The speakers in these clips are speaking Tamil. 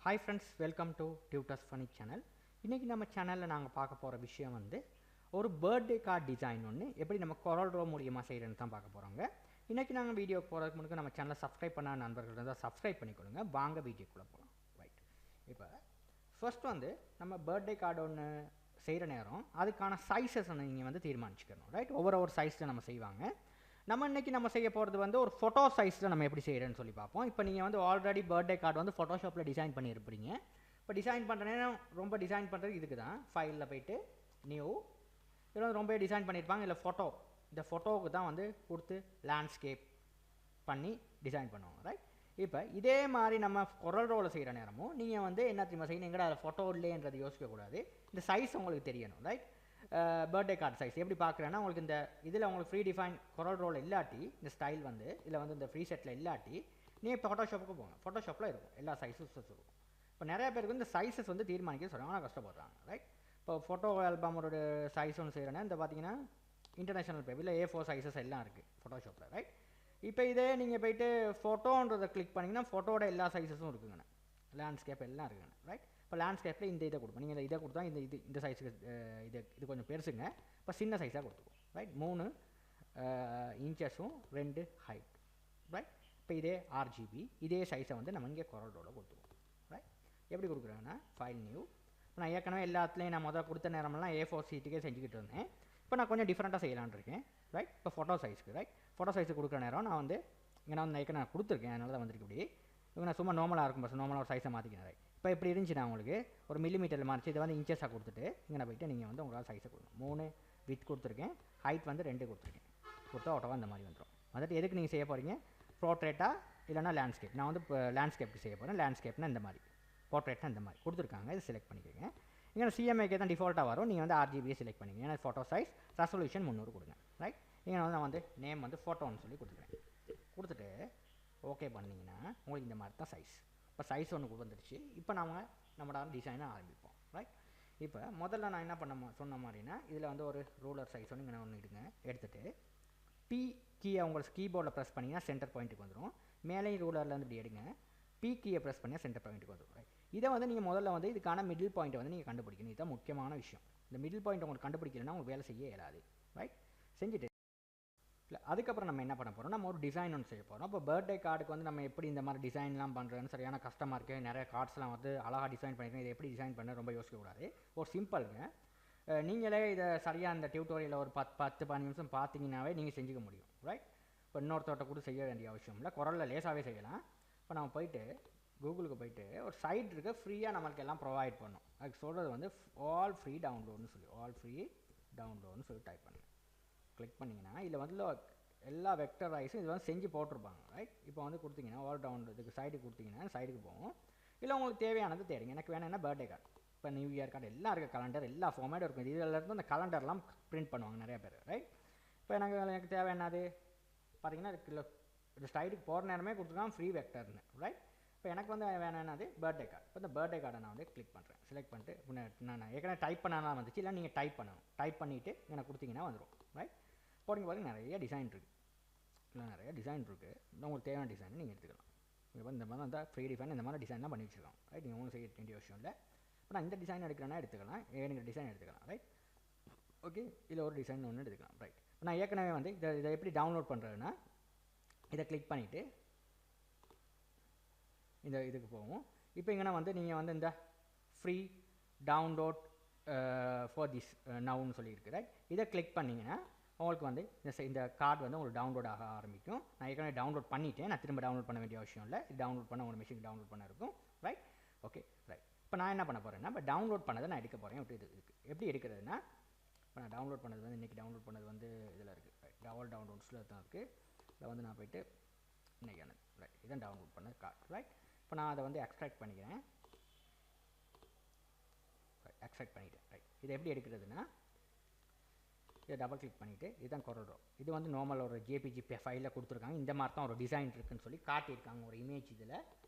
Hi friends, welcome to Tutors Funny channel. இன்னைக்கு நம்ம சேனல்ல நாங்க பார்க்க போற விஷயம் வந்து ஒரு பர்த்டே கார்டு டிசைன் ஒன்னு எப்படி நம்ம Coreldraw மூலமா செய்யறதுன்னு தான் பார்க்க போறோங்க. இன்னைக்கு நாங்க வீடியோ போறதுக்கு முன்னாடி நம்ம சேனலை சப்ஸ்கிரைப் பண்ணாத நண்பர்கள் இருந்தா சப்ஸ்கிரைப் பண்ணிக்கோங்க. வாங்க வீடியோக்குள்ள போலாம். ரைட். இப்போ ஃபர்ஸ்ட் வந்து நம்ம பர்த்டே கார்டு ஒன்னு செய்யற நேரம் அதுக்கான சைஸஸ் நீங்க வந்து தீர்மானிச்சுக்கணும். ரைட். ஒவ்வொரு சைஸ்ல நம்ம செய்வாங்க. நம்ம இன்னைக்கு நம்ம செய்ய போகிறது வந்து ஒரு ஃபோட்டோ சைஸில் நம்ம எப்படி செய்கிறேன்னு சொல்லி பார்ப்போம். இப்போ நீங்கள் வந்து ஆல்ரெடி பர்த்டே கார்டு வந்து ஃபோட்டோஷாப்பில் டிசைன் பண்ணியிருப்பீங்க. இப்போ டிசைன் பண்ணுறேன்னா ரொம்ப டிசைன் பண்ணுறது இதுக்கு தான் ஃபைலில் போய்ட்டு நியூ இதில் வந்து ரொம்ப டிசைன் பண்ணியிருப்பாங்க. இல்லை ஃபோட்டோ இந்த ஃபோட்டோவுக்கு தான் வந்து கொடுத்து லேண்ட்ஸ்கேப் பண்ணி டிசைன் பண்ணுவாங்க. ரைட். இப்போ இதே மாதிரி நம்ம Coreldraw செய்கிற நேரமும் நீங்கள் வந்து என்ன தெரியுமா செய்யணும், எங்கடா அதில் ஃபோட்டோ இல்லைன்றது யோசிக்கக்கூடாது. இந்த சைஸ் உங்களுக்கு தெரியணும். ரைட். பர்த்டே கார்டு சைஸ் எப்படி பார்க்குறேன்னா உங்களுக்கு இந்த இதில் உங்களுக்கு ஃப்ரீ டிஃபைன் Coreldraw இல்லாட்டி இந்த ஸ்டைல் வந்து இதில் வந்து இந்த ஃப்ரீ செட்டில் இல்லாட்டி நீங்கள் இப்போ ஃபோட்டோஷாப்புக்கு போங்க. ஃபோட்டோஷாப்பில் இருக்கும் எல்லா சைஸஸ் இருக்கும். இப்போ நிறைய பேருக்கு இந்த சைஸஸ் வந்து தீர்மானிக்க சொல்கிறாங்க, ஆனால் கஷ்டப்படுறாங்க. ரைட். இப்போ ஃபோட்டோ ஆல்பமோட சைஸ் ஒன்று செய்கிறேன்னா இந்த பார்த்தீங்கன்னா இன்டர்நேஷனல் பேப்பர் இல்லை A4 சைஸஸ் எல்லாம் இருக்குது ஃபோட்டோஷாப்பில். ரைட். இப்போ இதே நீங்கள் போய்ட்டு ஃபோட்டோன்றதை கிளிக் பண்ணிங்கன்னா ஃபோட்டோட எல்லா சைஸஸும் இருக்குங்கண்ணே, லேண்ட்ஸ்கேப் எல்லாம் இருக்குங்கண்ணே. ரைட். இப்போ லேண்ட்ஸ்கேப்பில் இந்த இதை கொடுப்போம். நீங்கள் இதை கொடுத்தா இந்த சைஸுக்கு இது கொஞ்சம் பெருசுங்க. இப்போ சின்ன சைஸாக கொடுத்துருவோம். ரைட். 3 இன்ச்சஸும் 2 ஹைட். ரைட். இப்போ இதே RGB இதே சைஸை வந்து நம்ம இங்கே Coreldraw கொடுத்துருவோம். ரைட். எப்படி கொடுக்குறாங்கன்னா ஃபைல் நியூ. இப்போ நான் ஏற்கனவே எல்லாத்துலேயும் நான் முதல்ல கொடுத்த நேரமெல்லாம் A4 சீட்டுக்கே செஞ்சுக்கிட்டு இருந்தேன். இப்போ நான் கொஞ்சம் டிஃப்ரெண்ட்டாக செய்யலான்னு இருக்கேன். ரைட். இப்போ ஃபோட்டோ சைஸ்க்கு ரைட் ஃபோட்டோ சைஸுக்கு கொடுக்குற நேரம் நான் வந்து இங்கே நான் வந்து நான் கொடுத்துருக்கேன், அதனால தான் வந்திருக்கு. இப்படி இவங்க நான் சும்மா நார்மலாக இருக்கும் பஸ் நார்மலாக ஒரு சைஸை மாற்றிக்கிறேன். ரைட். இப்போ எப்படி இருந்துச்சுன்னா உங்களுக்கு ஒரு மில்லிமீட்டரில் மாறிச்சு. இதை வந்து இன்ச்சஸாக கொடுத்துட்டு இங்கே போய்ட்டு நீங்கள் வந்து உங்களால் சைஸை கொடுக்கணும். 3 வித் கொடுத்துருக்கேன், ஹைட் வந்து 2 கொடுத்துருக்கேன். கொடுத்தா ஆட்டோவாக இந்த மாதிரி வந்துடும். வந்துட்டு எதுக்கு நீங்கள் செய்ய போகிறீங்க, போர்ட்ரேட்டாக இல்லைனா லேண்ட்ஸ்கேப். நான் வந்து இப்போ லேண்ட்ஸ்கேப்புக்கு செய்ய போகிறேன். லேண்ட்ஸ்கேப்னா இந்த மாதிரி, போர்ட்ரேட்னா இந்த மாதிரி கொடுத்துருக்காங்க. இதை செலக்ட் பண்ணிக்கோங்க. இங்கே CMYK தான் டிஃபால்ட்டாக வரும். நீங்கள் வந்து RGBயை செலக்ட் பண்ணிக்கோங்க. ஏன்னா ஃபோட்டோ சைஸ் ரெசல்யூஷன் 300 கொடுங்க. ரைட். இங்கே வந்து நான் வந்து நேம் வந்து ஃபோட்டோன்னு சொல்லி கொடுத்துருக்கேன். கொடுத்துட்டு ஓகே பண்ணிங்கன்னா உங்களுக்கு இந்த மாதிரி தான் சைஸ். இப்போ சைஸ் ஒன்று வந்துடுச்சு. இப்போ நம்மளோட டிசைனை ஆரம்பிப்போம். ரைட். இப்போ முதல்ல நான் என்ன சொன்ன மாதிரினா இதில் வந்து ஒரு ரூலர் சைஸ் ஒன்று இங்கே ஒன்று எடுத்துகிட்டு P கீயை உங்களுக்கு கீபோர்டில் ப்ரெஸ் பண்ணிங்கன்னா சென்டர் பாயிண்ட்டுக்கு வந்துடும். மேலேயும் ரூலர்லேருந்து இப்படி எடுங்க. P கீயை ப்ரெஸ் பண்ணிங்கன்னா சென்டர் பாயிண்ட்டுக்கு வந்துடும். ரைட். இதை வந்து நீங்கள் முதல்ல வந்து இதுக்கான மிடில் பாயிண்ட்டை வந்து நீங்கள் கண்டுபிடிக்கணும். இதுதான் முக்கியமான விஷயம். இந்த மிடில் பாயிண்ட் உங்களுக்கு கண்டுபிடிக்கலன்னா உங்களுக்கு வேலை செய்ய இயலாது. ரைட். செஞ்சுட்டு இல்லை அதுக்கப்புறம் நம்ம என்ன பண்ண போகிறோம், நம்ம ஒரு டிசைன் ஒன்று செய்ய போகிறோம். இப்போ பர்த்டே கார்டுக்கு வந்து நம்ம எப்படி இந்த மாதிரி டிசைன்லாம் பண்ணுறதுன்னு சரியான கஷ்டமாக இருக்குது. நிறைய கார்ட்ஸ்லாம் வந்து அழகாக டிசைன் பண்ணியிருக்கேன். இதை எப்படி டிசைன் பண்ண ரொம்ப யோசிக்கக்கூடாது. ஒரு சிம்பிளுங்க. நீங்களே இதை சரியாக இந்த டியூட்டோரியலில் ஒரு 10-15 நிமிஷம் பார்த்தீங்கன்னாவே நீங்கள் செஞ்சுக்க முடியும். ரைட். இப்போ இன்னொருத்தோட்ட கூட செய்ய வேண்டிய அவசியம் இல்லை. Coreldraw லேசாகவே செய்யலாம். இப்போ நம்ம போயிட்டு கூகுளுக்கு போயிட்டு ஒரு சைட் இருக்குது, ஃப்ரீயாக நம்மளுக்கு எல்லாம் ப்ரொவைட் பண்ணும். அதுக்கு சொல்கிறது வந்து ஆல் ஃப்ரீ டவுன்லோடுன்னு சொல்லி டைப் பண்ணுங்கள். கிளிக் பண்ணிங்கன்னா இதில் வந்து எல்லா வெக்டர் ரைஸும் இது வந்து செஞ்சு போட்டிருப்பாங்க. ரைட். இப்போ வந்து கொடுத்தீங்கன்னா ஆல் டவுன்லோட் இதுக்கு சைடுக்கு கொடுத்தீங்கன்னா சைடுக்கு போகும். இல்லை உங்களுக்கு தேவையானது தேடுங்க. எனக்கு வேணும்னா பர்த்டே கார்டு, இப்போ நியூ இயர் கார்டு எல்லாம் இருக்குது, கலண்டர் எல்லா ஃபார்மேட்டும் இருக்கும். இதில் இருந்து அந்த கலண்டர்லாம் பிரிண்ட் பண்ணுவாங்க நிறைய பேர். ரைட். இப்போ எனக்கு தேவை என்னது பார்த்தீங்கன்னா இந்த சைடுக்கு போகிற நேரமே கொடுத்துருக்காங்க ஃப்ரீ வெக்டர்னு. ரைட். இப்போ எனக்கு வந்து வேணும்னாது பர்த்டே கார்டு. இப்போ இந்த பர்த்டே கார்டை நான் வந்து கிளிக் பண்ணுறேன். செலக்ட் பண்ணிட்டு இப்போ நான் ஏற்கனவே டைப் பண்ணாலும் வந்துச்சு. இல்லை நீங்கள் டைப் பண்ணணும். டைப் பண்ணிவிட்டு எனக்கு கொடுத்தீங்கன்னா வந்துடும். ரைட். போட்டிங்க பாருங்க நிறைய டிசைன் இருக்குது. இல்லை நிறைய டிசைன் இருக்குது. உங்களுக்கு தேவையான டிசைன் நீங்கள் எடுத்துக்கலாம். இப்போ இந்த மாதிரி வந்து ஃப்ரீ டிசைன் இந்த மாதிரி டிசைன்லாம் பண்ணி வச்சுருக்கோம். ரைட். நீங்கள் ஒன்றும் செய்ய வேண்டிய விஷயம் இல்லை. இப்போ நான் இந்த டிசைன் எடுக்கிறேன்னா எடுத்துக்கலாம், வேணுங்கிற டிசைன் எடுத்துக்கலாம். ரைட். ஓகே. இதில் ஒரு டிசைன் ஒன்று எடுத்துக்கலாம். ரைட். நான் ஏற்கனவே வந்து இதை எப்படி டவுன்லோட் பண்ணுறதுன்னா இதை கிளிக் பண்ணிவிட்டு இந்த இதுக்கு போகும். இப்போ இங்கே வந்து நீங்கள் வந்து இந்த ஃப்ரீ டவுன்லோட் ஃபார் திஸ் நவுன்னு சொல்லியிருக்கு. ரைட். இதை கிளிக் பண்ணிங்கன்னா உங்களுக்கு வந்து இந்த கார்டு வந்து உங்களுக்கு டவுன்லோட் ஆக ஆரம்பிக்கும். நான் ஏற்கனவே டவுன்லோட் பண்ணிவிட்டேன். நான் திரும்ப டவுன்லோட் பண்ண வேண்டிய அவசியம் இல்லை. இது டவுன்லோட் பண்ண உங்கள் மிஷினுக்கு டவுன்லோட் பண்ண இருக்கும். ரைட். ஓகே. ரைட். இப்போ நான் என்ன பண்ண போகிறேன்னா இப்போ டவுன்லோட் பண்ணதை நான் எடுக்க போகிறேன். எப்படி எடுக்கிறதுனா இப்போ நான் டவுன்லோட் பண்ணது வந்து இன்றைக்கி டவுன்லோட் பண்ணது வந்து இதில் இருக்குது. ரைட். ஆல் டவுன்லோட்ஸில் தான் இருக்குது. இதில் வந்து நான் போய்ட்டு இன்றைக்கானது. ரைட். இதான் டவுன்லோட் பண்ணது கார்டு. ரைட். இப்போ நான் அதை வந்து எக்ஸ்ட்ராக்ட் பண்ணிக்கிறேன். எக்ஸ்ட்ராக்ட் பண்ணிவிட்டேன். ரைட். இதை எப்படி எடுக்கிறதுனா இதை டபுள் கிளிக் பண்ணிவிட்டு இதுதான் Coreldraw. இது வந்து நார்மல் ஒரு JPG ஃபைலில் கொடுத்துருக்காங்க. இந்த மாதிரி தான் ஒரு டிசைன் இருக்குதுன்னு சொல்லி காட்டியிருக்காங்க ஒரு இமேஜ் இதில்.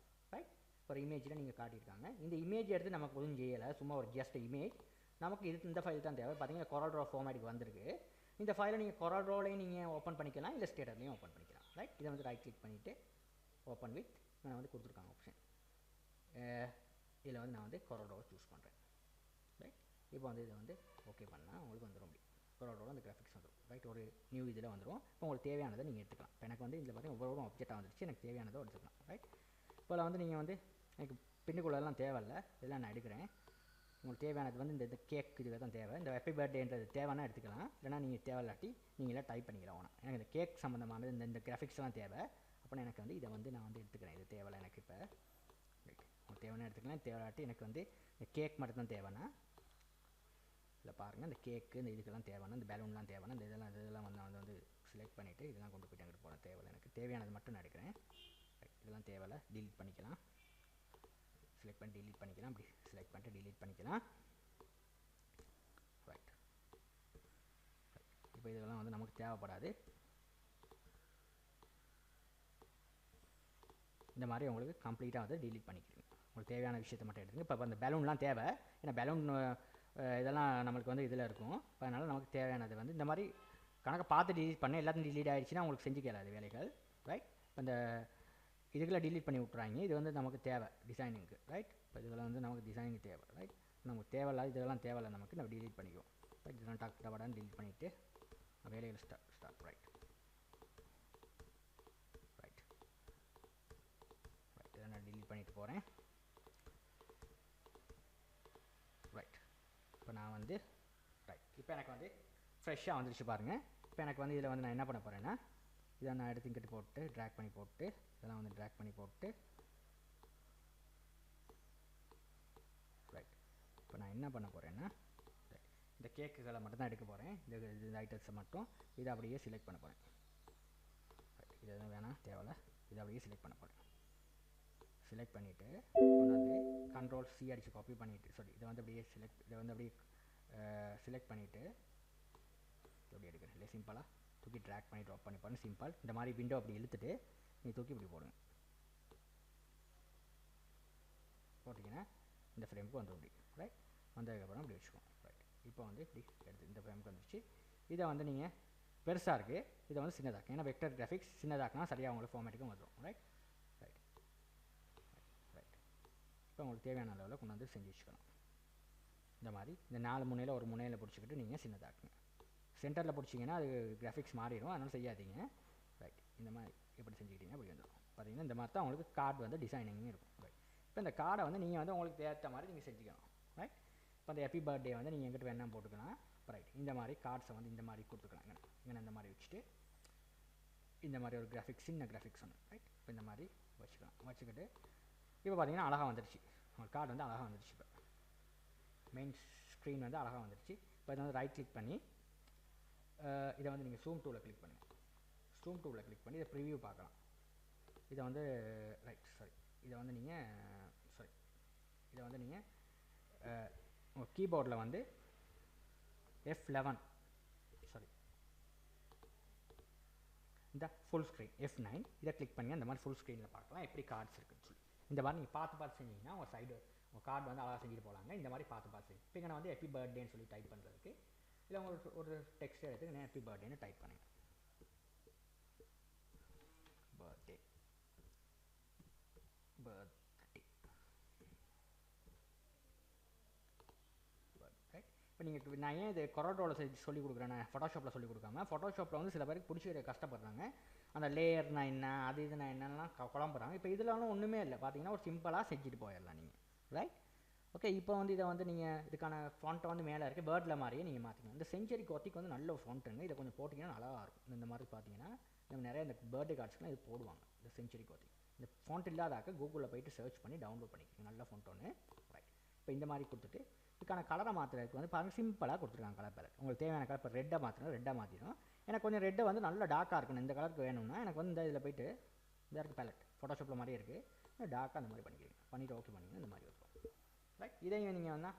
ரைட். ஒரு இமேஜில் நீங்கள் காட்டியிருக்காங்க. இந்த இமேஜ் எடுத்து நமக்கு ஒன்றும் செய்யலை, சும்மா ஒரு ஜஸ்ட் இமேஜ். நமக்கு இந்த ஃபைல் தான் தேவை. பார்த்தீங்கன்னா Coreldraw ஃபார்மேட்டுக்கு வந்திருக்கு. இந்த ஃபைலை நீங்கள் Coreldrawலையும் நீங்கள் ஓப்பன் பண்ணிக்கலாம், இல்லை ஸ்டேட்டர்லையும் ஓப்பன் பண்ணிக்கலாம். ரைட். இதை வந்து ரைட் கிளிக் பண்ணிவிட்டு ஓப்பன் வித் நான் வந்து கொடுத்துருக்காங்க ஆப்ஷன் இதில் வந்து நான் வந்து Coreldraw சூஸ் பண்ணுறேன். ரைட், இப்போ வந்து இதை வந்து ஓகே பண்ணால் உங்களுக்கு வந்துடும். அப்படி Coreldraw அந்த கிராஃபிக்ஸ் வந்துடும். ரைட், ஒரு நியூ இதில் வந்துடும். இப்போ உங்களுக்கு தேவையானதை நீங்கள் எடுத்துக்கலாம். இப்போ எனக்கு வந்து இதில் பார்த்தீங்கன்னா ஒவ்வொரு ஆப்ஜெக்டாக வந்துருச்சு. எனக்கு தேவையானதை எடுத்துக்கலாம். ரைட், இப்போ வந்து நீங்கள் வந்து எனக்கு பின்னுக்குள்ளெல்லாம் தேவையில்லை, இதெல்லாம் நான் எடுக்கிறேன். உங்களுக்கு தேவையானது வந்து இந்த கேக் இதுவே தான் தேவை. இந்த ஹாப்பி பர்த்டேன்றது தேவைன்னா எடுத்துக்கலாம், இல்லைனா நீங்கள் தேவையில்லாட்டி நீங்களே டைப் பண்ணிக்கலாம். ஆனால் எனக்கு இந்த கேக் சம்மந்தமானது இந்த கிராஃபிக்ஸ்லாம் தேவை. அப்போ எனக்கு வந்து இதை வந்து நான் வந்து எடுத்துக்கிறேன். இது தேவையில்லை எனக்கு. இப்போ ரைட், உங்களுக்கு தேவைன்னா எடுத்துக்கலாம். தேவையில்லாட்டி எனக்கு வந்து இந்த கேக் மட்டும் தான் தேவைன்னா இல்லை பாருங்கள், இந்த கேக்கு இந்த இதுக்கெல்லாம் தேவைன்னா இந்த பலூன்லாம் தேவைன்னா இந்த இதெல்லாம் வந்து நான் வந்து செலக்ட் பண்ணிவிட்டு இதெல்லாம் கொண்டு போய்ட்டு அங்கிட்டு போகிறேன். தேவையில்லை எனக்கு. தேவையானது மட்டும் நான் எடுக்கிறேன். ரைட், இதெல்லாம் தேவையில்லை, டிலீட் பண்ணிக்கலாம். செலக்ட் பண்ணி டிலீட் பண்ணிக்கலாம். அப்படி செலக்ட் பண்ணிட்டு டிலீட் பண்ணிக்கலாம். ரைட், இப்போ இதெல்லாம் வந்து நமக்கு தேவைப்படாது. இந்த மாதிரி உங்களுக்கு கம்ப்ளீட்டாக வந்து டிலீட் பண்ணிக்கிறீங்க. உங்களுக்கு தேவையான விஷயத்தை மட்டும் எடுத்துங்க. இப்போ அந்த பலூன்லாம் தேவை, ஏன்னா பலூன் இதெல்லாம் நம்மளுக்கு வந்து இதில் இருக்கும். இப்போ அதனால் நமக்கு தேவையானது வந்து இந்த மாதிரி கணக்கை பார்த்து டிலீட் பண்ண எல்லாத்தையும் டிலீட் ஆகிடுச்சுன்னா உங்களுக்கு செஞ்சுக்கலாம் அது வேலைகள். ரைட், இப்போ இந்த இதுக்கெல்லாம் டிலீட் பண்ணி விட்றாங்க. இது வந்து நமக்கு தேவை டிசைனிங்க்கு. ரைட், இப்போ இதெல்லாம் வந்து நமக்கு டிசைனிங் தேவை. ரைட், நமக்கு தேவையில்லாத இதெல்லாம் தேவையில்லை நமக்கு, நம்ம டிலீட் பண்ணிக்குவோம். ரைட், இதெல்லாம் டக்குன்னு டிலீட் பண்ணிவிட்டு வேலைகள் ஸ்டார்ட். ரைட், ரைட், ரைட், இதை நான் டிலீட் பண்ணிட்டு போகிறேன். ரைட், இப்போ நான் வந்து ரைட், இப்போ எனக்கு வந்து ஃப்ரெஷ்ஷாக வந்துருச்சு பாருங்கள். இப்போ எனக்கு வந்து இதில் வந்து நான் என்ன பண்ண போகிறேன்னா இதை நான் எடுத்து இங்கிட்டு போட்டு ட்ராக் பண்ணி போட்டு இதெல்லாம் வந்து ட்ராக் பண்ணி போட்டு ரைட், இப்போ நான் என்ன பண்ண போகிறேன்னா இந்த கேக்குகளை மட்டும் தான் எடுக்க போகிறேன். இந்த ஐட்டம்ஸை மட்டும் இதை அப்படியே செலக்ட் பண்ண போகிறேன். ரைட், இது எதுவும் வேணாம், தேவையில்ல. இதை அப்படியே செலக்ட் பண்ண போகிறேன். செலக்ட் பண்ணிவிட்டு கொண்டாந்து Ctrl+C அடித்து காப்பி பண்ணிவிட்டு இதை வந்து அப்படியே செலக்ட் பண்ணிவிட்டு அப்படி எடுக்கிறேன். இல்லை சிம்பிளாக தூக்கி ட்ராக் பண்ணி ட்ராப் பண்ணி பாருங்கள். சிம்பிள். இந்த மாதிரி விண்டோ அப்படி இழுத்துட்டு நீங்கள் தூக்கி இப்படி போடுங்க. போட்டிங்கன்னா இந்த ஃப்ரேமுக்கு வந்து அப்படி ரைட், வந்ததுக்கப்புறம் இப்படி வச்சுக்கோங்க. ரைட், இப்போ வந்து இப்படி எடுத்து இந்த ஃப்ரேமுக்கு வந்துருச்சு. இதை வந்து நீங்கள் பெருசாக இருக்குது, இதை வந்து சின்னதாக்கு, ஏன்னா வெக்டர் கிராஃபிக்ஸ் சின்னதாக்குனா சரியாக உங்களுக்கு ஃபார்மேட்டுக்கும் வந்துடும். Right, right, right. இப்போ உங்களுக்கு தேவையான அளவில் கொண்டு வந்து செஞ்சு வச்சுக்கணும். இந்த மாதிரி இந்த 4 முனையில் ஒரு முனையில் பிடிச்சிக்கிட்டு நீங்கள் சின்னதாக்குங்க. சென்டரில் பிடிச்சிங்கன்னா அது கிராஃபிக்ஸ் மாறிடும், அதனால் செய்யாதீங்க. ரைட், இந்த மாதிரி எப்படி செஞ்சுக்கிட்டீங்க அப்படி வந்துடும். பார்த்தீங்கன்னா இந்த மாதிரி தான் உங்களுக்கு கார்டு வந்து டிசைனிங் இருக்கும். ரைட், இப்போ இந்த கார்டை வந்து நீங்கள் வந்து உங்களுக்கு ஏற்ற மாதிரி நீங்கள் செஞ்சுக்கணும். ரைட், இப்போ அந்த ஹாப்பி பர்த்டே வந்து நீங்கள் எங்கிட்ட வேணால் போட்டுக்கலாம். ரைட், இந்த மாதிரி கார்ட்ஸை வந்து இந்த மாதிரி கொடுத்துக்கலாம். இங்கே இந்த மாதிரி வச்சுட்டு இந்த மாதிரி ஒரு கிராஃபிக்ஸ் சின்ன கிராஃபிக்ஸ் ஒன்று. ரைட், இப்போ இந்த மாதிரி வச்சுக்கிட்டு இப்போ பார்த்தீங்கன்னா அழகாக வந்துருச்சு. உங்கள் கார்டு வந்து அழகாக வந்துருச்சு. இப்போ மெயின் ஸ்க்ரீன் வந்து அழகாக வந்துருச்சு. இப்போ இதை வந்து ரைட் கிளிக் பண்ணி இதை வந்து நீங்கள் ஜூம் டூவில் கிளிக் பண்ணுங்கள். ஜூம் டூவில் கிளிக் பண்ணி இதை ப்ரிவியூ பார்க்கலாம். இதை வந்து இதை வந்து நீங்கள் உங்கள் கீபோர்டில் வந்து F11 இந்த ஃபுல் ஸ்க்ரீன் F9 இதை கிளிக் பண்ணி அந்த மாதிரி ஃபுல் ஸ்க்ரீனில் பார்க்கலாம் எப்படி கார்ட்ஸ் இருக்குன்னு சொல்லி. இந்த மாதிரி நீங்கள் பார்த்து செஞ்சீங்கன்னா உங்கள் கார்டு வந்து அழகாக செஞ்சுட்டு போகலாங்க. இந்த மாதிரி பார்த்து செஞ்சு இப்போ இங்கே நான் வந்து ஹாப்பி பர்த்டேன்னு சொல்லி டைப் பண்ணுறதுக்கு இல்லை உங்களுக்கு ஒரு டெக்ஸ்ட் எடுத்து நான் ஹாப்பி பர்த்டேன்னு டைப் பண்ணுங்கள். பர்த்டே இப்போ நீங்கள் நான் ஏன் இது Coreldrawவில் சொல்லிக் கொடுக்குறேன், நான் ஃபோட்டோஷாப்பில் சொல்லிக் கொடுக்காம ஃபோட்டோஷாப்பில் வந்து சில பேருக்கு பிடிச்சி கஷ்டப்படுறாங்க. அந்த லேயர்னா என்ன அது இதுனா என்னெல்லாம் குழம்புறாங்க. இப்போ இதெல்லாம் ஒன்றுமே இல்லை. பார்த்தீங்கன்னா ஒரு சிம்பிளாக செஞ்சுட்டு போயிடலாம் நீங்கள். Right, okay. இப்போ வந்து இதை வந்து நீங்கள் இதுக்கான ஃபாண்ட்டை வந்து மேலே இருக்குது பேர்டில் மாதிரியே நீங்கள் மாற்றிக்கணும். இந்த செஞ்சுரி கோத்திக்கு வந்து நல்ல ஃபாண்ட்டுங்க. இதை கொஞ்சம் போட்டிங்கன்னா நல்லாவா இருக்கும். இந்த மாதிரி பார்த்தீங்கன்னா நம்ம நிறைய இந்த பர்த்டே கார்ட்ஸ்க்குலாம் இது போடுவாங்க. இந்த செஞ்சுரி கோத்தி இந்த ஃபாண்ட் இல்லாதாக்க கூகுளில் போய்ட்டு சர்ச் பண்ணி டவுன்லோட் பண்ணிக்கோங்க. நல்ல ஃபாண்ட் ஒன்று. ரைட், இப்போ இந்த மாதிரி கொடுத்துட்டு இதுக்கான கலரை மாற்றுறதுக்கு வந்து பாருங்கள் சிம்பிளாக கொடுத்துருக்காங்க கலர் பேலட். உங்களுக்கு தேவையான கலர் இப்போ ரெட்டாக மாற்றினா ரெட்டாக மாற்றிடும். எனக்கு கொஞ்சம் ரெட்டை வந்து நல்ல டார்க்காக இருக்கணும். இந்த கலருக்கு வேணும்னா எனக்கு வந்து இந்த இதில் போய்ட்டு இந்த இருக்குது பேலட் ஃபோட்டோஷாப்பில் மாதிரியே இருக்குது, டார்க்காக அந்த மாதிரி பண்ணிவிட்டு ஓகே பண்ணிங்கன்னா இந்த மாதிரி இருக்கும். ரைட், இதையும் நீங்கள் வந்து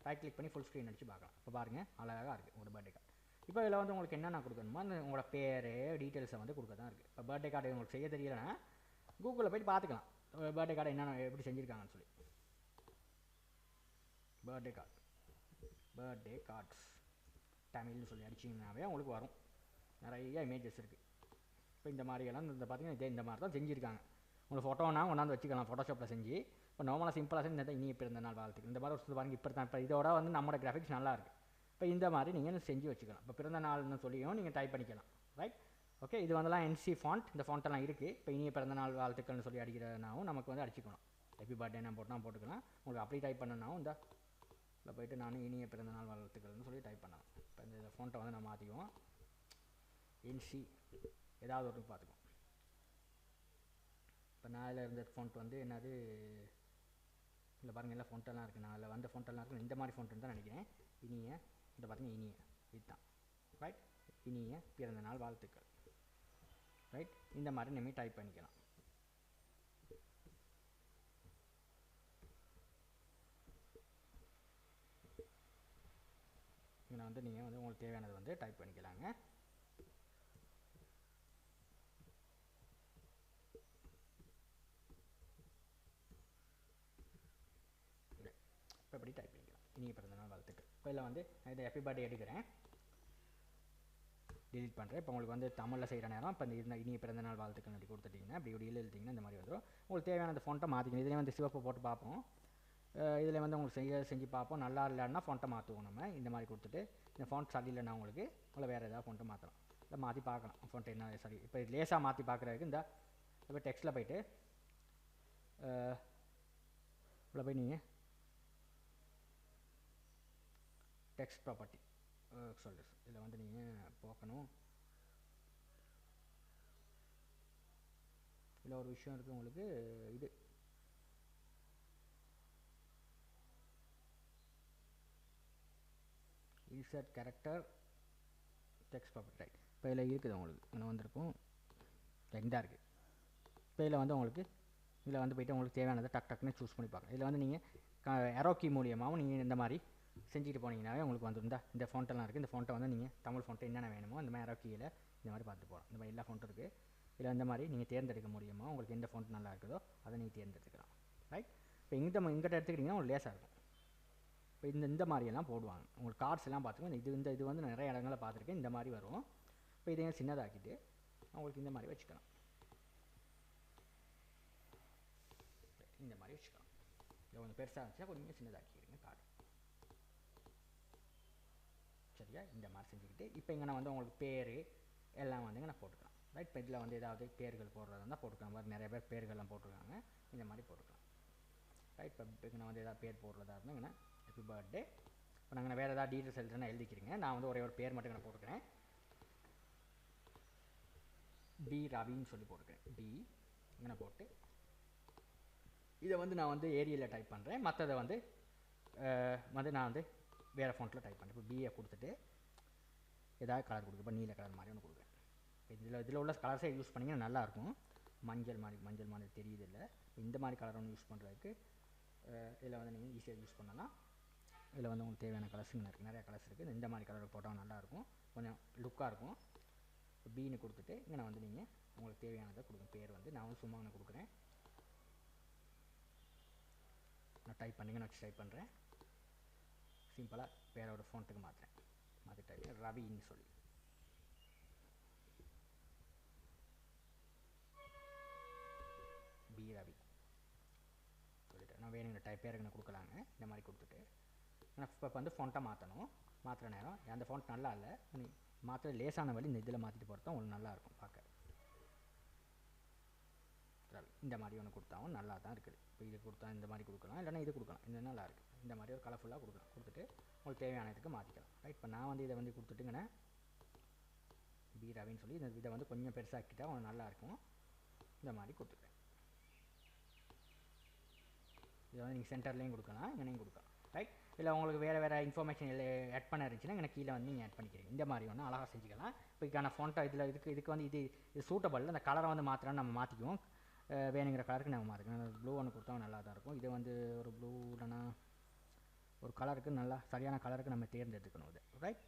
ரைட் கிளிக் பண்ணி ஃபுல் ஸ்க்ரீன் அடித்து பார்க்கலாம். இப்போ பாருங்கள் அழகாக இருக்குது உங்களோட பர்த்டே கார்டு. இப்போ இதில் வந்து உங்களுக்கு என்னென்ன கொடுக்கணுமோ அந்த உங்களோட பேர் டீட்டெயில்ஸை வந்து கொடுக்க தான் இருக்குது. இப்போ பர்த்டே கார்டு உங்களுக்கு செய்ய தெரியலைன்னா கூகுளில் போய்ட்டு பார்த்துக்கலாம் பர்த்டே கார்டு என்னென்ன எப்படி செஞ்சுருக்காங்கன்னு சொல்லி. பர்த்டே கார்ட்ஸ் தமிழ்னு சொல்லி அடிச்சிங்கனாவே உங்களுக்கு வரும். நிறைய இமேஜஸ் இருக்குது. இப்போ இந்த மாதிரியெல்லாம் இந்த பார்த்தீங்கன்னா இந்த மாதிரி தான் செஞ்சுருக்காங்க. உங்களுக்கு ஃபோட்டோனா கொண்டாந்து வச்சுக்கலாம் ஃபோட்டோஷாப்பில் செஞ்சு. இப்போ நார்மலாக சிம்பிளாக இந்த இனிய பிறந்த நாள் வாழ்த்துக்கள் இந்த மாதிரி ஒரு பாருங்க இப்படி தான். இப்போ இதோட வந்து நம்மளோட கிராஃபிக்ஸ் நல்லா இருக்குது. இப்போ இந்த மாதிரி நீங்கள் செஞ்சு வச்சுக்கலாம். இப்போ பிறந்த நாள்னு சொல்லியும் நீங்கள் டைப் பண்ணிக்கலாம். Right, okay. இது வந்துலாம் NC ஃபாண்ட், இந்த ஃபாண்ட்டெல்லாம் இருக்குது. இப்போ இனிய பிறந்த நாள் வாழ்த்துக்கள்னு சொல்லி அடிக்கிறனாவும் நமக்கு வந்து அடிச்சுக்கணும். ஹாப்பி பர்த்டே நான் போட்டுக்கலாம். உங்களுக்கு அப்படி டைப் பண்ணனாவும் இந்த இதில் போய்ட்டு நான் இனிய பிறந்த நாள் வாழ்த்துக்கள்னு சொல்லி டைப் பண்ணலாம். இப்போ இந்த ஃபாண்ட்டை வந்து நம்ம மாற்றிக்குவோம். NC ஏதாவது ஒரு பார்த்துக்குவோம். இப்போ நான் அதில் இருந்த ஃபாண்ட் வந்து என்னது இல்லை பாருங்கள், எல்லாம் ஃபோன்ட்டெல்லாம் இருக்குது. நான் அதில் வந்த ஃபோன்ட்டெல்லாம் இருக்குது. இந்த மாதிரி ஃபோன்ட்டுன்னு தான் நினைக்கிறேன். இனிய இந்த பார்த்தீங்கன்னா இனிய இதுதான். ரைட், இனிய பிறந்த நாள் வாழ்த்துக்கள். ரைட், இந்த மாதிரி நம்ம டைப் பண்ணிக்கலாம். இதில் வந்து நீங்கள் வந்து உங்களுக்கு தேவையானது வந்து டைப் பண்ணிக்கலாங்க. இப்போ எப்படி டைப் பண்ணிக்கலாம் இனிய பிறந்தநாள் வாழ்த்துக்கள். இப்போ இதில் வந்து நான் இதை ஹாப்பி பர்த்டே எடுக்கிறேன், டிலீட் பண்ணுறேன். இப்போ உங்களுக்கு வந்து தமிழில் செய்கிற நேரம் இப்போ இந்த இனிய பிறந்தநாள் வாழ்த்துக்கள் அப்படி கொடுத்துட்டிங்கன்னா அப்படி இப்படி எழுதிட்டிங்கன்னா இந்த மாதிரி வந்துடும். உங்களுக்கு தேவையான அந்த ஃபோன்ட்டை மாற்றிக்கணும். இதிலே வந்து சிவப்பு போட்டு பார்ப்போம். இதில் வந்து உங்களுக்கு செஞ்சு பார்ப்போம். நல்லா இல்லைன்னா ஃபோன்ட்டை மாற்றுவோம். நம்ம இந்த மாதிரி கொடுத்துட்டு இந்த ஃபோன்ட் சரியில்லைன்னா உங்களுக்கு வேறு ஏதாவது ஃபோன்ட்டை மாற்றலாம். இல்லை மாற்றி பார்க்கலாம் ஃபோன்ட்டை என்ன சரி. இப்போ லேசாக மாற்றி பார்க்குறதுக்கு இந்த இப்போ டெக்ஸ்ட்டில் போய்ட்டு இவ்வளோ போய் நீங்கள் டெக்ஸ்ட் ப்ராப்பர்ட்டி சொல்லுது. இதில் வந்து நீங்கள் போக்கணும். இதில் ஒரு விஷயம் இருக்குது உங்களுக்கு. இது insert character text property. Right, இப்போ இதில் இருக்குது உங்களுக்கு இன்னும் வந்திருக்கும். இதாக இருக்குது. இப்போ இதில் வந்து உங்களுக்கு இதில் வந்து போய்ட்டு உங்களுக்கு தேவையானதை டக்குன்னு சூஸ் பண்ணி பார்க்கலாம். இதில் வந்து நீங்கள் ஏரோ கீ மூலியமாகவும் நீங்கள் இந்த மாதிரி செஞ்சுட்டு போனீங்கன்னாவே உங்களுக்கு வந்து இந்த ஃபோன்ட்டெல்லாம் இருக்குது. இந்த ஃபோன்ட்டை வந்து நீங்கள் தமிழ் ஃபோன்ட்டை என்னென்ன வேணுமோ அந்த மாதிரி ஏரோ கீயில் இந்த மாதிரி பார்த்துட்டு போகலாம். இந்த மாதிரி எல்லா ஃபோன்ட்டும் இருக்குது. இதில் இந்த மாதிரி நீங்கள் தேர்ந்தெடுக்க முடியுமா, உங்களுக்கு எந்த ஃபோன்ட் நல்லா இருக்குதோ அதை நீங்கள் தேர்ந்தெடுத்துக்கலாம். ரைட், இப்போ இங்கிட்ட எடுத்துக்கிட்டிங்கன்னா உங்களுக்கு லேசாக இருக்கும். இப்போ இந்த மாதிரியெல்லாம் போடுவாங்க. உங்களுக்கு கார்ட்ஸ் எல்லாம் பார்த்துக்கோங்க. இது வந்து நிறைய இடங்களில் பார்த்துருக்கேன். இந்த மாதிரி வரும். இப்போ இதையும் சின்னதாக்கிட்டு அவங்களுக்கு இந்த மாதிரி வச்சுக்கலாம். இந்த மாதிரி வச்சுக்கலாம். இது கொஞ்சம் பெருசாக இருந்துச்சுன்னா கொஞ்சம் சின்னதாக்கிடுங்க கார்டு. சரியா, இந்த மாதிரி செஞ்சுக்கிட்டு இப்போ இங்கே நான் வந்து உங்களுக்கு பேர் எல்லாம் வந்து நான் போட்டுக்கலாம். ரைட், இப்போ இதில் வந்து ஏதாவது பேர்கள் போடுறதா இருந்தால் போட்டுக்கலாம். மாதிரி நிறைய பேர் பேர்கள்லாம் போட்டிருக்காங்க. இந்த மாதிரி போட்டுக்கலாம். ரைட், இப்போ நான் வந்து ஏதாவது பேர் போடுறதா இருந்தால் இங்கே ஹாப்பி பர்த்டே. இப்போ நாங்கள் வேறு ஏதாவது டீட்டெயில்ஸ் எழுதுனா எழுதிக்கிறீங்க. நான் வந்து ஒரே ஒரு பேர் மட்டும் நான் போட்டுக்கிறேன். டி ரவின்னு சொல்லி போட்டுக்கிறேன். டி இங்கே போட்டு இதை வந்து நான் வந்து ஏரியலில் டைப் பண்ணுறேன். மற்றதை வந்து நான் வந்து வேறு ஃபோன்ட்டில் டைப் பண்ணுறேன். இப்போ பிஏ கொடுத்துட்டு ஏதாவது கலர் கொடுக்கு. இப்போ நீல கலர் மாதிரி ஒன்று கொடுக்குறேன். இதில் உள்ள கலர்ஸே யூஸ் பண்ணிங்கன்னா நல்லாயிருக்கும். மஞ்சள் மாதிரி தெரியுது இல்லை. இந்த மாதிரி கலர் ஒன்று யூஸ் பண்ணுறதுக்கு இதில் வந்து நீங்கள் ஈஸியாக யூஸ் பண்ணலாம். இதில் வந்து உங்களுக்கு தேவையான கலர்ஸ் இருக்குது. நிறையா கலர்ஸ் இருக்குது. இந்த மாதிரி கலர் போட்டால் நல்லாயிருக்கும், கொஞ்சம் லுக்காக இருக்கும். இப்போ பீனு கொடுத்துட்டு இங்கே நான் வந்து நீங்கள் உங்களுக்கு தேவையானதை கொடுங்க. பேர் வந்து நான் வந்து சும்மா நான் கொடுக்குறேன். நான் டைப் பண்ணிங்க நான் டைப் பண்ணுறேன். சிம்பிளாக பேரோட ஃபோன்ட்டுக்கு மாற்றி டைப் ரவின்னு சொல்லி பி ரவி சொல்லிவிட்டு நான் வேணுங்கிற பேருக்கு நான் கொடுக்கலாங்க. இந்த மாதிரி கொடுத்துட்டு நான் இப்போ வந்து ஃபோன்ட்டை மாற்றுற நேரம் அந்த ஃபோன்ட் நல்லா இல்லை, நீ மாற்ற லேசான வழி இந்த இதில் மாற்றிட்டு போகிறது தான் உங்களுக்கு நல்லாயிருக்கும் பார்க்க. ரவி இந்த மாதிரி ஒன்று கொடுத்தாவும் நல்லா தான் இருக்குது. இப்போ இது கொடுத்தா இந்த மாதிரி கொடுக்கலாம், இல்லைனா இது கொடுக்கலாம். இது நல்லா இருக்குது. இந்த மாதிரி ஒரு கலர்ஃபுல்லாக கொடுக்கலாம். கொடுத்துட்டு உங்களுக்கு தேவையானதுக்கு மாற்றிக்கலாம். ரைட், இப்போ நான் வந்து இதை வந்து கொடுத்துட்டுங்கண்ணே பி ரவின்னு சொல்லி இதை வந்து கொஞ்சம் பெருசாக்கிட்டால் உங்களுக்கு நல்லாயிருக்கும். இந்த மாதிரி கொடுத்துக்கிறேன். இதை வந்து நீங்கள் சென்டர்லேயும் கொடுக்கலாம், இங்கேயும் கொடுக்கலாம். ரைட், இல்லை உங்களுக்கு வேறு இன்ஃபர்மேஷன் ஆட் பண்ண இருந்துச்சுன்னா எனக்கு கீழே வந்து நீங்கள் ஆட் பண்ணிக்கிறீங்க. இந்த மாதிரி ஒன்று அழகாக செஞ்சுக்கலாம். இப்போ இதுக்கான ஃபோன்ட்டை இதுக்கு வந்து இது சூட்டபிள். அந்த கலரை வந்து மாற்றினா நம்ம மாற்றிக்குவோம். வேணுங்கிற கலருக்கு நம்ம மாற்றிக்கலாம். ப்ளூ ஒன்று கொடுத்தா நல்லா தான் இருக்கும். இது வந்து ஒரு ப்ளூ இல்லைனா ஒரு கலருக்கு நல்லா சரியான கலருக்கு நம்ம தேர்ந்தெடுக்கணும் இது. ரைட்,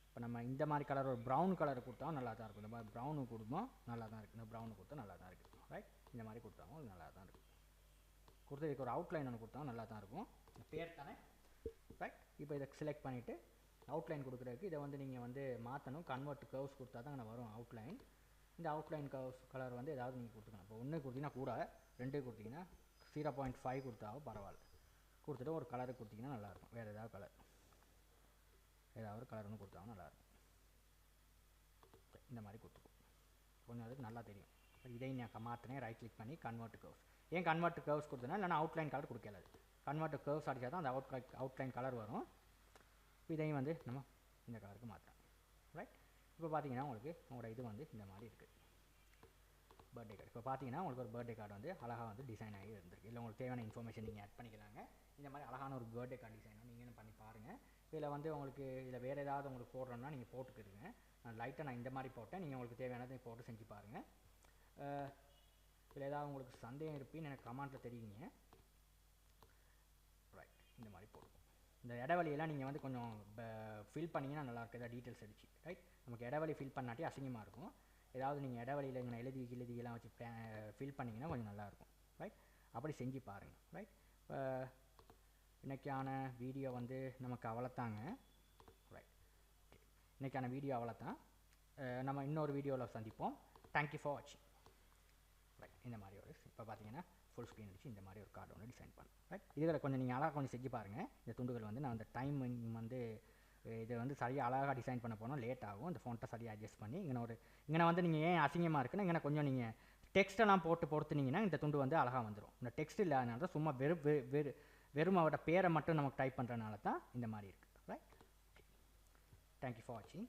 இப்போ நம்ம இந்த மாதிரி கலர் ஒரு ப்ரௌன் கலர் கொடுத்தா நல்லா தான் இருக்கும். இந்த மாதிரி ப்ரௌனு கொடுத்தோம் நல்லா தான் இருக்குது. இந்த ப்ரௌனு கொடுத்தா நல்லா தான் இருக்குது. ரைட், இந்த மாதிரி கொடுத்தாலும் நல்லா தான் இருக்கும். கொடுத்து இதுக்கு ஒரு அவுட்லைன் ஒன்று கொடுத்தா நல்லா தான் இருக்கும். பேர் தானே. ரைட், இப்போ இதை செலக்ட் பண்ணிவிட்டு அவுட்லைன் கொடுக்குறதுக்கு இதை வந்து நீங்கள் வந்து மாற்றணும். கன்வெர்ட் கர்வ்ஸ் கொடுத்தா தான் வரும் அவுட்லைன். இந்த அவுட்லைன் கர்வ்ஸ் கலர் வந்து ஏதாவது நீங்கள் கொடுத்துக்கலாம். இப்போ ஒன்று கொடுத்தீங்கன்னா கூட 2 கொடுத்தீங்கன்னா 0.5 கொடுத்தாவும் பரவாயில்ல. கொடுத்துட்டு ஒரு கலரு கொடுத்தீங்கன்னா நல்லாயிருக்கும். வேறு ஏதாவது கலர் ஒரு கலர் ஒன்று கொடுத்தாவும் நல்லாயிருக்கும். இந்த மாதிரி கொடுத்துக்கும். கொஞ்சம் அதுக்கு நல்லா தெரியும். இதையும் நான் மாற்றினேன். ரைட் கிளிக் பண்ணி கன்வெர்ட் கர்வ்ஸ். ஏன் கன்வெர்ட் கர்வ்ஸ் கொடுத்தனா இல்லைனா அவுட்லைன் கலர் கொடுக்கல. கன்வெர்ட் கர்வ்ஸ் அடித்தா தான் அந்த அவுட்லைன் கலர் வரும். இதையும் வந்து நம்ம இந்த கலருக்கு மாற்றலாம். ரைட். இப்போ பார்த்தீங்கன்னா உங்களுக்கு உங்களோட இது வந்து இந்த மாதிரி இருக்குது. Birthday card. இப்போ பார்த்தீங்கன்னா உங்களுக்கு ஒரு பர்த்டே கார்டு வந்து அழகாக வந்து டிசைன் ஆகி இருந்திருக்கு. இல்லை உங்களுக்கு தேவையான இன்ஃபர்மேஷன் நீங்கள் ஆட் பண்ணிக்கலாங்க. இந்த மாதிரி அழகான ஒரு பர்த்டே கார்டு டிசைன் நீங்களும் பண்ணி பாருங்கள். இதில் வந்து உங்களுக்கு இதில் வேறு ஏதாவது உங்களுக்கு போடுறோம்னா நீங்கள் போட்டுக்கிடுங்க. நான் இந்த மாதிரி போட்டேன். நீங்கள் உங்களுக்கு தேவையானதை போட்டு செஞ்சு பாருங்கள். இதில் ஏதாவது உங்களுக்கு சந்தேகம் இருப்பின்னு எனக்கு கமெண்ட்டில் தெரியுங்க. ரைட். இந்த மாதிரி போடுவோம். இந்த இடைவெளியெல்லாம் நீங்கள் வந்து கொஞ்சம் ஃபில் பண்ணிங்கன்னா நல்லாயிருக்கும். ஏதாவது டீட்டெயில்ஸ் அடிச்சு. ரைட். நமக்கு இடைவெளி ஃபில் பண்ணாட்டி அசிங்கமாக இருக்கும். ஏதாவது நீங்கள் இடைவெளியில் இங்கே எழுதியெல்லாம் வச்சு ஃபில் பண்ணிங்கன்னா கொஞ்சம் நல்லாயிருக்கும். ரைட். அப்படி செஞ்சு பாருங்கள். ரைட். இப்போ இன்றைக்கான வீடியோ வந்து நமக்கு அவ்வளோத்தாங்க. ரைட். ஓகே. இன்றைக்கான வீடியோ அவ்வளோத்தான். நம்ம இன்னொரு வீடியோவில் சந்திப்போம். தேங்க்யூ ஃபார் வாட்சிங். ரைட். இந்த மாதிரி ஒரு இப்போ பார்த்தீங்கன்னா ஃபுல் ஸ்க்ரீன் அடிச்சு இந்த மாதிரி ஒரு கார்டு ஒன்று டிசைன் பண்ணேன். ரைட். இதில் கொஞ்சம் நீங்கள் அழகாக கொஞ்சம் செஞ்சு பாருங்கள். இந்த துண்டுகள் வந்து நான் அந்த டைம் வந்து இதை வந்து சரியாக அழகாக டிசைன் பண்ண போனால் லேட் ஆகும். இந்த ஃபோன்ட்டை சரியாக அட்ஜஸ்ட் பண்ணி இங்கே வந்து நீங்கள் ஏன் அசிங்கமாக இருக்குன்னா இங்கே கொஞ்சம் நீங்கள் டெக்ஸ்ட்டெல்லாம் போட்டு பொறுத்துனீங்கன்னா இந்த துண்டு வந்து அழகாக வந்துடும். இந்த டெக்ஸ்ட் இல்லாதனால தான் சும்மா வெறும் அவரோட பேரை மட்டும் நமக்கு டைப் பண்ணுறதுனால தான் இந்த மாதிரி இருக்குது. ரைட். தேங்க்யூ ஃபார் வாட்சிங்.